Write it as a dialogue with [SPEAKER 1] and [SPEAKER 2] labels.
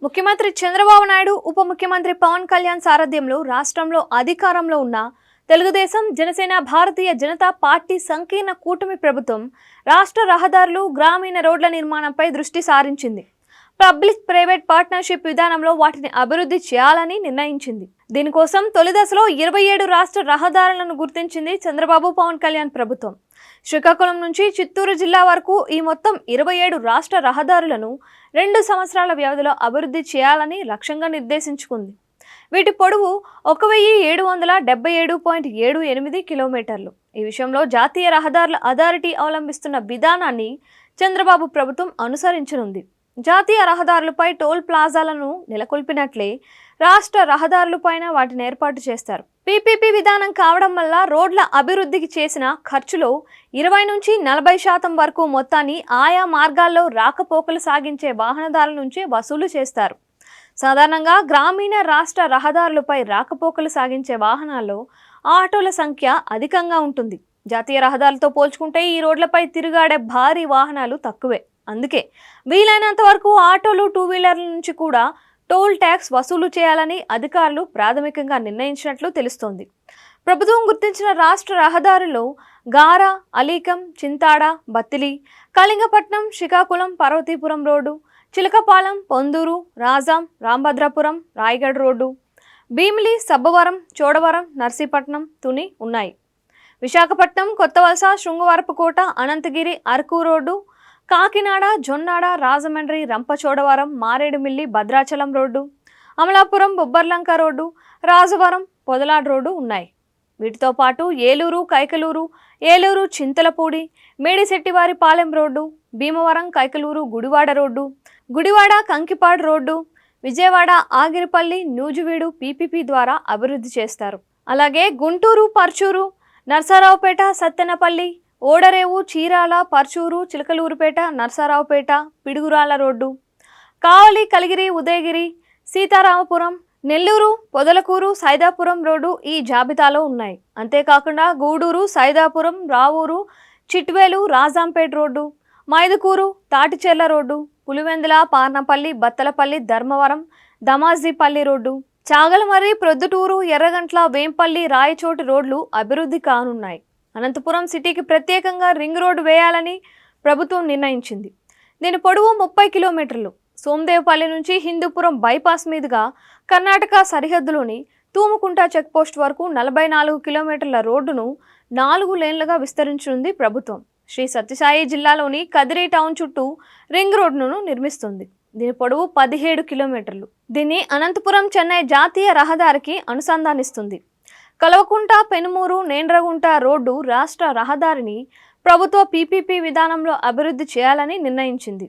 [SPEAKER 1] ముఖ్యమంత్రి చంద్రబాబు నాయుడు, ఉప ముఖ్యమంత్రి పవన్ కళ్యాణ్ సారథ్యంలో రాష్ట్రంలో అధికారంలో ఉన్న తెలుగుదేశం, జనసేన, భారతీయ జనతా పార్టీ సంకీర్ణ కూటమి ప్రభుత్వం రాష్ట్ర రహదారులు, గ్రామీణ రోడ్ల నిర్మాణంపై దృష్టి సారించింది. పబ్లిక్ ప్రైవేట్ పార్ట్నర్షిప్ విధానంలో వాటిని అభివృద్ధి చేయాలని నిర్ణయించింది. దీనికోసం తొలి దశలో 27 రాష్ట్ర రహదారులను గుర్తించింది చంద్రబాబు, పవన్ కళ్యాణ్ ప్రభుత్వం. శ్రీకాకుళం నుంచి చిత్తూరు జిల్లా వరకు ఈ మొత్తం 27 రాష్ట్ర రహదారులను 2 సంవత్సరాల వ్యవధిలో అభివృద్ధి చేయాలని లక్ష్యంగా నిర్దేశించుకుంది. వీటి పొడవు 1777.78 కిలోమీటర్లు. ఈ విషయంలో జాతీయ రహదారుల అథారిటీ అవలంబిస్తున్న విధానాన్ని చంద్రబాబు ప్రభుత్వం అనుసరించనుంది. జాతీయ రహదారులపై టోల్ ప్లాజాలను నెలకొల్పినట్లే రాష్ట్ర రహదారులపైన వాటిని ఏర్పాటు చేస్తారు. పీపీపీ విధానం కావడం వల్ల రోడ్ల అభివృద్ధికి చేసిన ఖర్చులో 20 నుంచి 40% వరకు మొత్తాన్ని ఆయా మార్గాల్లో రాకపోకలు సాగించే వాహనదారుల నుంచే వసూలు చేస్తారు. సాధారణంగా గ్రామీణ రాష్ట్ర రహదారులపై రాకపోకలు సాగించే వాహనాల్లో ఆటోల సంఖ్య అధికంగా ఉంటుంది. జాతీయ రహదారులతో పోల్చుకుంటే ఈ రోడ్లపై తిరుగాడే భారీ వాహనాలు తక్కువే. అందుకే వీలైనంత వరకు ఆటోలు, 2 వీలర్ల నుంచి కూడా టోల్ ట్యాక్స్ వసూలు చేయాలని అధికారులు ప్రాథమికంగా నిర్ణయించినట్లు తెలుస్తోంది. ప్రభుత్వం గుర్తించిన రాష్ట్ర రహదారుల్లో గారా, అలీకం, చింతాడ, బత్తిలి, కళింగపట్నం, శ్రీకాకుళం, పార్వతీపురం రోడ్డు, చిలకపాలెం, పొందూరు, రాజాం, రాంభద్రాపురం, రాయగఢ్ రోడ్డు, భీమిలి, సబ్బవరం, చోడవరం, నర్సీపట్నం, తుని ఉన్నాయి. Visakhapatnam, Kothavalasa, Srungavarapukota, Anantagiri, Araku road, Kakinada, Jonnada, Rajahmundry, Rampachodavaram, Maredumilli, Bhadrachalam road, Amalapuram, Bobbarlanka road, Rajavaram, Podalada road ఉన్నాయి. వీటితో పాటు Eluru, Kaikaluru, Eluru, Chintalapudi, Medisettivaripalem road, Bhimavaram, Kaikaluru, Gudivada road, Gudivada, Kankipadu road, Vijayawada, Agiripalli, Nuzvid PPP ద్వారా అభివృద్ధి చేస్తారు. అలాగే గుంటూరు, పర్చూరు, నర్సారావుపేట, సత్తెనపల్లి, ఓడరేవు, చీరాల, పర్చూరు, చిలకలూరుపేట, నర్సారావుపేట, పిడుగురాల రోడ్డు, కావలి, కలిగిరి, ఉదయగిరి, సీతారామపురం, నెల్లూరు, పొదలకూరు, సైదాపురం రోడ్డు ఈ జాబితాలో ఉన్నాయి. అంతేకాకుండా Gudur, Saidapuram, Ravur, Chitvel, Rajampet road, Mydukur, Tatichcherla road, Pulivendula, Parnapalli, Bathalapalli, Dharmavaram, Damajipalli road, Chagalamarri, Proddatur, Yerraguntla, Vempalli, Rayachoti రోడ్లు అభివృద్ధి కానున్నాయి. అనంతపురం సిటీకి ప్రత్యేకంగా రింగ్ రోడ్డు వేయాలని ప్రభుత్వం నిర్ణయించింది. దీని పొడవు 30 కిలోమీటర్లు. సోమదేవపల్లి నుంచి హిందూపురం బైపాస్ మీదుగా కర్ణాటక సరిహద్దులోని తూముకుంట చెక్పోస్ట్ వరకు 44 కిలోమీటర్ల రోడ్డును 4 లేన్లుగా విస్తరించనుంది ప్రభుత్వం. శ్రీ సత్యసాయి జిల్లాలోని కదిరి టౌన్ చుట్టూ రింగ్ రోడ్డును నిర్మిస్తుంది. దీని పొడవు 17 కిలోమీటర్లు. దీన్ని అనంతపురం చెన్నై జాతీయ రహదారికి అనుసంధానిస్తుంది. కలవకుంట, పెనుమూరు, నేండ్రగుంట రోడ్డు రాష్ట్ర రహదారిని ప్రభుత్వ పీపీపీ విధానంలో అభివృద్ధి చేయాలని నిర్ణయించింది.